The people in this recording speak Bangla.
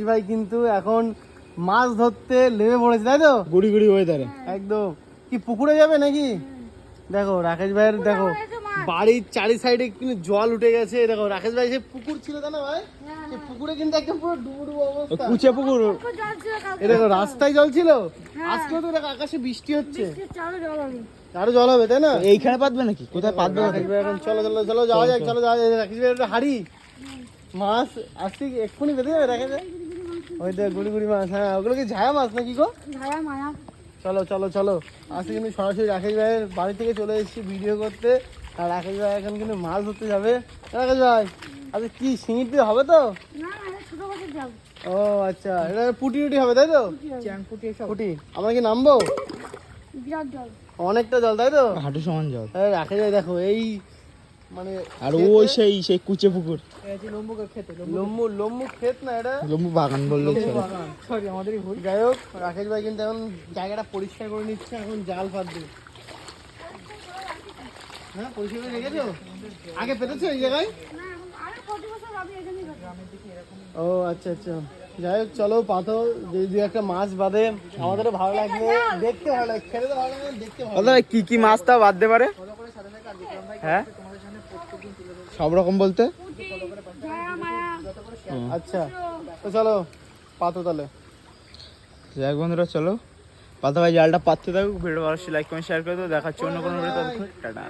ভাই কিন্তু এখন মাছ ধরতে নেমে পড়েছে, তাই তো? গুড়ি গুড়ি ওয়েদারে একদম। কি পুকুরে যাবে নাকি? দেখো রাকেশ ভাইয়ের, দেখো বাড়ির চারি সাইডে কিন্তু জল উঠে গেছে। দেখো রাকেশ ভাই, সে পুকুর ছিল তা না ভাই, সে পুকুরে কিন্তু একদম পুরো ডুবো ডুবো অবস্থা। কুচে পুকুর, এ দেখো রাস্তায় জল ছিল, আজকেও তো দেখো আকাশে বৃষ্টি হচ্ছে, আরো জল হবে তাই না? এইখানে পাতবে নাকি? কোথায় পাতবে? রাকেশ ভাই এখন চলো চলো চলো যাওয়া যাক, চলো যাওয়া যাক। রাকেশ ভাই একটা হাড়ি মাছ আসছে, এক্ষুনি বেঁধে যাবে রাকেশ ভাই। ওই তো গুড়ি গুড়ি মাছ, হ্যাঁ ওগুলো কি ঝায়া মাছ নাকি গো? চলো চলো চলো, আজকে কিন্তু সরাসরি রাকেশ ভাইয়ের বাড়ি থেকে চলে এসেছি ভিডিও করতে। আর রাকেশ ভাই এখন কিন্তু মাছ ধরতে যাবে। রাকেশ ভাই আচ্ছা কি শিঙির দিয়ে হবে তো? ও আচ্ছা, এটা পুটি টুটি হবে তাই তো? পুটি। আমরা কি নামবো? অনেকটা জল তাই তো? হাঁটু সমান জল। রাকেশ ভাই দেখো এই মানে, আর ওই সেই সেই কুচে পুকুর, লম্বু ক্ষেত না এটা, লম্বু বাগান বললে সরি আমাদেরই ভুল। যাই হোক রাকেশ ভাই কিন্তু এখন জায়গাটা পরিষ্কার করে নিচ্ছে, এখন জাল পাতবে। হ্যাঁ পরিষ্কার করে রেখেছো? আগে পেতেছো এই জায়গায়? ও আচ্ছা আচ্ছা, যাই হোক চলো পাতো, যদি একটা মাছ বাঁধে আমাদেরও ভালো লাগবে, দেখতে ভালো লাগে, খেতে তো ভালো লাগে, দেখতে ভালো লাগে। কি কি মাছ তা বাঁধতে পারে? হ্যাঁ সব রকম বলতে। আচ্ছা তো চলো পাতো তাহলে। যাই বন্ধুরা চলো পাতা ভাই জালটা পাততে থাকুক। ভিডিও ভালো লাইক কমেন্ট শেয়ার করে দেবো। দেখাচ্ছি অন্য কোনো ভিডিও। টাটা।